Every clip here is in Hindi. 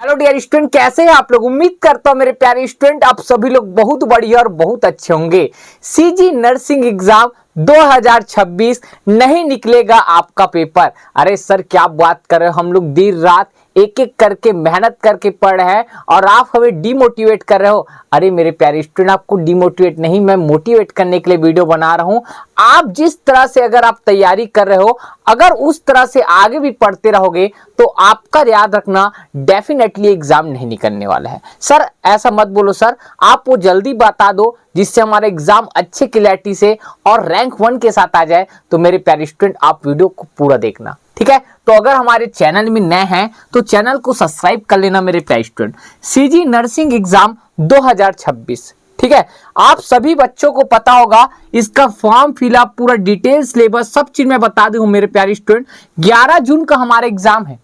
हेलो डियर स्टूडेंट, कैसे हैं आप लोग। उम्मीद करता हूं मेरे प्यारे स्टूडेंट आप सभी लोग बहुत बढ़िया और बहुत अच्छे होंगे। सीजी नर्सिंग एग्जाम 2026 नहीं निकलेगा आपका पेपर। अरे सर क्या बात कर रहे हो, हम लोग दिन रात एक एक करके मेहनत करके पढ़ रहे हैं और आप हमें डिमोटिवेट कर रहे हो। अरे मेरे प्यारे स्टूडेंट, आपको डिमोटिवेट नहीं, मैं मोटिवेट करने के लिए वीडियो बना रहा हूं। आप जिस तरह से अगर आप तैयारी कर रहे हो, अगर उस तरह से आगे भी पढ़ते रहोगे तो आपका याद रखना डेफिनेटली एग्जाम नहीं निकलने वाला है। सर ऐसा मत बोलो सर, आप वो जल्दी बता दो जिससे हमारा एग्जाम अच्छे क्लैरिटी से और रैंक 1 के साथ आ जाए। तो मेरे प्यारे स्टूडेंट आप वीडियो को पूरा देखना, ठीक है। तो अगर हमारे चैनल में नए हैं तो चैनल को सब्सक्राइब कर लेना मेरे प्यारे स्टूडेंट। सीजी नर्सिंग एग्जाम 2026, ठीक है। आप सभी बच्चों को पता होगा इसका फॉर्म फिलअप पूरा डिटेल सिलेबस सब चीज मैं बता दूं मेरे प्यारे स्टूडेंट। 11 जून का हमारा एग्जाम है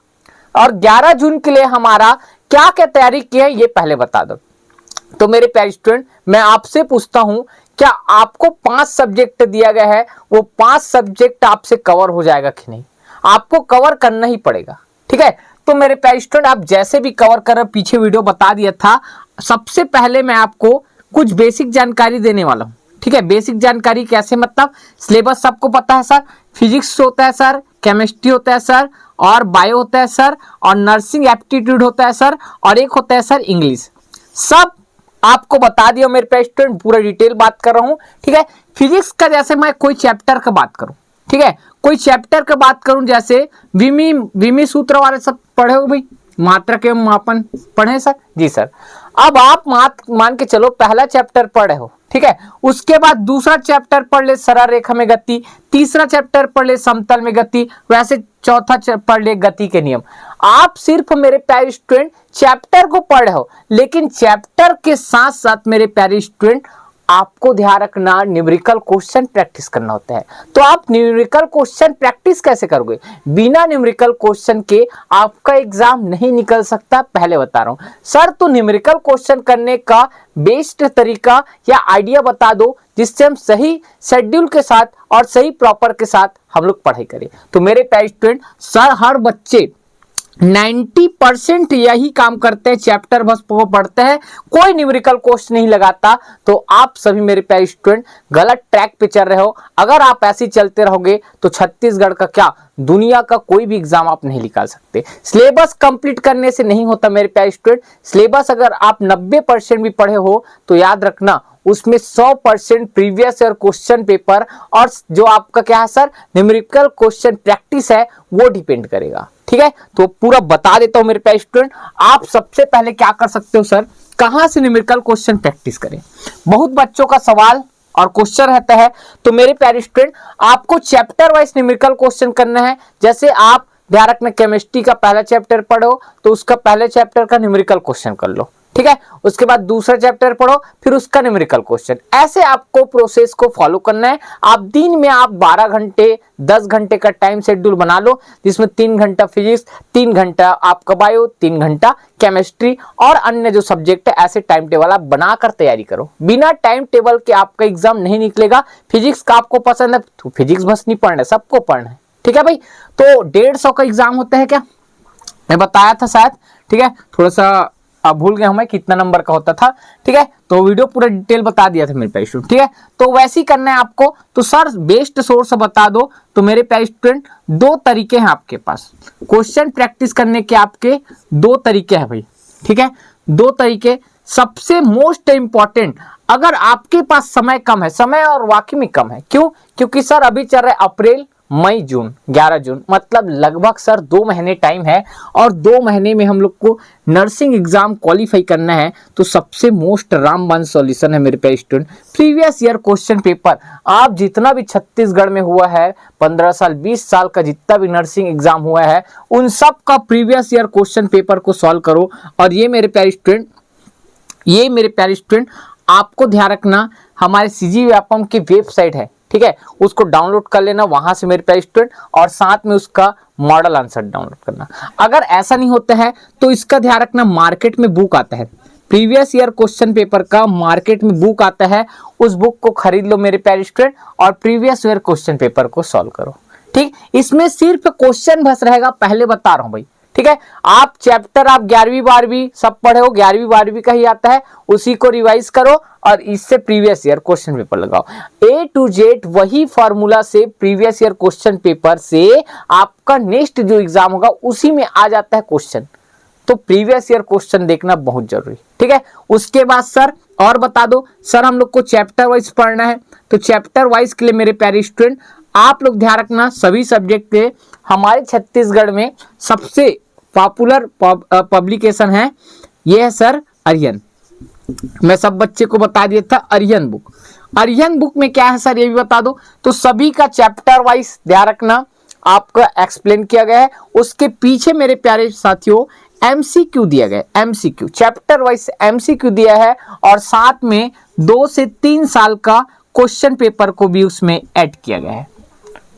और 11 जून के लिए हमारा क्या क्या तैयारी की है ये पहले बता दो। तो मेरे प्यारे स्टूडेंट मैं आपसे पूछता हूं, क्या आपको 5 सब्जेक्ट दिया गया है, वो 5 सब्जेक्ट आपसे कवर हो जाएगा कि नहीं? आपको कवर करना ही पड़ेगा, ठीक है। तो मेरे प्यारे स्टूडेंट आप जैसे भी कवर कर रहे, पीछे वीडियो बता दिया था। सबसे पहले मैं आपको कुछ बेसिक जानकारी देने वाला हूं, ठीक है। बेसिक जानकारी कैसे, मतलब सिलेबस सबको पता है सर, फिजिक्स होता है सर, केमिस्ट्री होता है सर, और बायो होता है सर, और नर्सिंग एप्टीट्यूड होता है सर, और एक होता है सर इंग्लिश। सब आपको बता दिया मेरे प्यारे स्टूडेंट, पूरा डिटेल बात कर रहा हूं, ठीक है। फिजिक्स का जैसे मैं कोई चैप्टर का बात करूं, ठीक है, कोई चैप्टर का बात करूं, जैसे विमी सूत्र वाले सब पढ़े हो भाई, मात्रक एवं मापन पढ़े सर? जी सर। अब आप मान के चलो पहला चैप्टर पढ़े हो, ठीक है। उसके बाद दूसरा चैप्टर पढ़ ले सरल रेखा में गति, तीसरा चैप्टर पढ़ ले समतल में गति, वैसे चौथा पढ़ ले गति के नियम। आप सिर्फ मेरे प्यारे स्टूडेंट चैप्टर को पढ़े हो, लेकिन चैप्टर के साथ साथ मेरे प्यारे स्टूडेंट आपको ध्यान रखना न्यूमेरिकल क्वेश्चन प्रैक्टिस करना होता है। तो आप न्यूमेरिकल क्वेश्चन प्रैक्टिस कैसे करोगे? बिना न्यूमेरिकल क्वेश्चन के आपका एग्जाम नहीं निकल सकता, पहले बता रहा हूं सर। तो न्यूमेरिकल क्वेश्चन करने का बेस्ट तरीका या आइडिया बता दो जिससे हम सही शेड्यूल के साथ और सही प्रॉपर के साथ हम लोग पढ़ाई करें। तो मेरे प्यारे स्टूडेंट सर हर बच्चे 90% यही काम करते हैं, चैप्टर बस वो पढ़ते हैं, कोई न्यूमेरिकल क्वेश्चन नहीं लगाता। तो आप सभी मेरे प्यारे स्टूडेंट गलत ट्रैक पे चल रहे हो। अगर आप ऐसे चलते रहोगे तो छत्तीसगढ़ का क्या दुनिया का कोई भी एग्जाम आप नहीं निकाल सकते। सिलेबस कंप्लीट करने से नहीं होता मेरे प्यारे स्टूडेंट। सिलेबस अगर आप 90% भी पढ़े हो तो याद रखना उसमें 100% प्रीवियस ईयर क्वेश्चन पेपर और जो आपका क्या है सर न्यूमेरिकल क्वेश्चन प्रैक्टिस है वो डिपेंड करेगा, ठीक है। तो पूरा बता देता हूं मेरे प्यारे स्टूडेंट। आप सबसे पहले क्या कर सकते हो सर, कहां से न्यूमेरिकल क्वेश्चन प्रैक्टिस करें? बहुत बच्चों का सवाल और क्वेश्चन रहता है। तो मेरे प्यारे स्टूडेंट आपको चैप्टर वाइज न्यूमेरिकल क्वेश्चन करना है। जैसे आप ध्यान रखना केमिस्ट्री का पहला चैप्टर पढ़ो तो उसका पहले चैप्टर का न्यूमेरिकल क्वेश्चन कर लो, ठीक है। उसके बाद दूसरा चैप्टर पढ़ो फिर उसका न्यूमेरिकल क्वेश्चन। ऐसे आपको प्रोसेस को फॉलो करना है। आप दिन में आप 12 घंटे 10 घंटे का टाइम शेड्यूल बना लो, जिसमें 3 घंटा फिजिक्स, 3 घंटा आपका बायो, 3 घंटा केमिस्ट्री और अन्य जो सब्जेक्ट है, ऐसे टाइम टेबल आप बनाकर तैयारी करो। बिना टाइम टेबल के आपका एग्जाम नहीं निकलेगा। फिजिक्स का आपको पसंद है तो फिजिक्स बस नहीं पढ़ना है, सबको पढ़ना है, ठीक है भाई। तो 150 का एग्जाम होता है, क्या मैं बताया था शायद, ठीक है। थोड़ा सा अब भूल गया हमें कितना नंबर का होता था, ठीक है। तो वीडियो पूरा डिटेल बता दिया था मेरे प्यारे स्टूडेंट, ठीक है। तो वैसे ही करना है आपको। तो सर बेस्ट सोर्स बता दो। तो मेरे प्यारे स्टूडेंट 2 तरीके हैं आपके पास क्वेश्चन प्रैक्टिस करने के, आपके 2 तरीके हैं भाई, ठीक है। 2 तरीके। सबसे मोस्ट इंपॉर्टेंट, अगर आपके पास समय कम है, समय और वाकई में कम है, क्यों? क्योंकि सर अभी चल रहा है अप्रैल मई जून, 11 जून, मतलब लगभग सर 2 महीने टाइम है और 2 महीने में हम लोग को नर्सिंग एग्जाम क्वालिफाई करना है। तो सबसे मोस्ट रामबाण सॉल्यूशन है मेरे प्यारे student previous year question paper. आप जितना भी छत्तीसगढ़ में हुआ है 15 साल 20 साल का जितना भी नर्सिंग एग्जाम हुआ है, उन सब का प्रीवियस ईयर क्वेश्चन पेपर को सॉल्व करो। और ये मेरे प्यारे स्टूडेंट आपको ध्यान रखना हमारे सीजी व्यापम की वेबसाइट है, ठीक है, उसको डाउनलोड कर लेना वहां से मेरे प्यारे स्टूडेंट, और साथ में उसका मॉडल आंसर डाउनलोड करना। अगर ऐसा नहीं होता है तो इसका ध्यान रखना मार्केट में बुक आता है, प्रीवियस ईयर क्वेश्चन पेपर का मार्केट में बुक आता है, उस बुक को खरीद लो मेरे प्यारे स्टूडेंट और प्रीवियस ईयर क्वेश्चन पेपर को सॉल्व करो, ठीक। इसमें सिर्फ क्वेश्चन बस रहेगा, पहले बता रहा हूं भाई, ठीक है। आप चैप्टर आप 11वीं 12वीं सब पढ़े हो, 11वीं 12वीं का ही आता है, उसी को रिवाइज करो और इससे प्रीवियस ईयर क्वेश्चन पेपर लगाओ। A to Z वही फॉर्मूला से प्रीवियस ईयर क्वेश्चन पेपर से आपका नेक्स्ट जो एग्जाम होगा उसी में आ जाता है क्वेश्चन। तो प्रीवियस ईयर क्वेश्चन देखना बहुत जरूरी, ठीक है। उसके बाद सर और बता दो, सर हम लोग को चैप्टर वाइज पढ़ना है, तो चैप्टर वाइज के लिए मेरे प्यारे स्टूडेंट आप लोग ध्यान रखना, सभी सब्जेक्ट के हमारे छत्तीसगढ़ में सबसे पॉपुलर पब्लिकेशन है, ये है सर अरियन। मैं सब बच्चे को बता दिया था अरियन बुक। अरियन बुक में क्या है सर ये भी बता दो। तो सभी का चैप्टर वाइज ध्यान रखना, आपका एक्सप्लेन किया गया है। उसके पीछे मेरे प्यारे साथियों एमसीक्यू दिया गया है, एमसीक्यू चैप्टर वाइज एमसीक्यू दिया है और साथ में 2 से 3 साल का क्वेश्चन पेपर को भी उसमें ऐड किया गया है,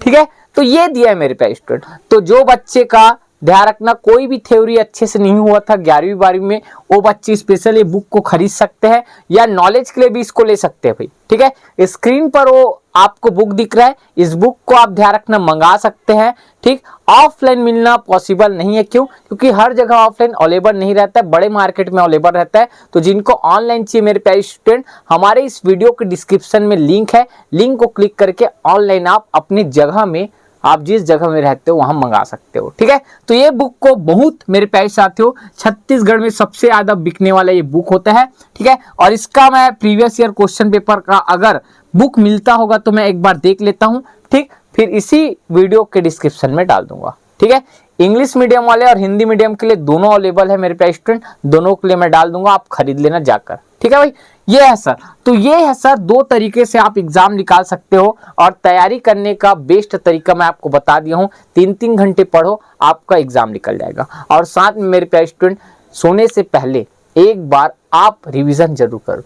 ठीक है। तो ये दिया है मेरे प्यारे स्टूडेंट। तो जो बच्चे का ध्यान रखना कोई भी थ्योरी अच्छे से नहीं हुआ था 11वीं 12वीं में, वो बच्चे स्पेशल ये बुक को खरीद सकते हैं या नॉलेज के लिए भी इसको ले सकते हैं भाई, ठीक है। स्क्रीन पर वो आपको बुक दिख रहा है, इस बुक को आप ध्यान रखना मंगा सकते हैं, ठीक। ऑफलाइन मिलना पॉसिबल नहीं है, क्यों? क्योंकि हर जगह ऑफलाइन अवेलेबल नहीं रहता है, बड़े मार्केट में अवेलेबल रहता है। तो जिनको ऑनलाइन चाहिए मेरे प्यारे स्टूडेंट, हमारे इस वीडियो के डिस्क्रिप्शन में लिंक है, लिंक को क्लिक करके ऑनलाइन आप अपनी जगह में, आप जिस जगह में रहते हो वहां मंगा सकते हो, ठीक है। तो ये बुक को बहुत मेरे प्यारे साथियों छत्तीसगढ़ में सबसे ज्यादा बिकने वाला ये बुक होता है, ठीक है। और इसका मैं प्रीवियस ईयर क्वेश्चन पेपर का अगर बुक मिलता होगा तो मैं एक बार देख लेता हूं, ठीक, फिर इसी वीडियो के डिस्क्रिप्शन में डाल दूंगा, ठीक है। इंग्लिश मीडियम वाले और हिंदी मीडियम के लिए दोनों अवेलेबल है मेरे प्यारे स्टूडेंट, दोनों के लिए मैं डाल दूंगा, आप खरीद लेना जाकर, ठीक है भाई। ये है सर, तो ये है सर 2 तरीके से आप एग्जाम निकाल सकते हो और तैयारी करने का बेस्ट तरीका मैं आपको बता दिया हूं। 3-3 घंटे पढ़ो, आपका एग्जाम निकल जाएगा। और साथ में मेरे प्यारे स्टूडेंट सोने से पहले एक बार आप रिवीजन जरूर करो,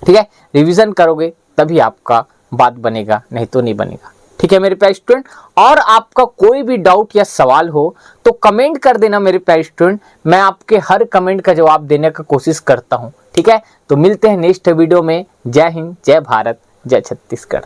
ठीक है। रिवीजन करोगे तभी आपका बात बनेगा, नहीं तो नहीं बनेगा, ठीक है मेरे प्यारे स्टूडेंट। और आपका कोई भी डाउट या सवाल हो तो कमेंट कर देना मेरे प्यारे स्टूडेंट, मैं आपके हर कमेंट का जवाब देने का कोशिश करता हूं, ठीक है। तो मिलते हैं नेक्स्ट वीडियो में। जय हिंद, जय भारत, जय छत्तीसगढ़।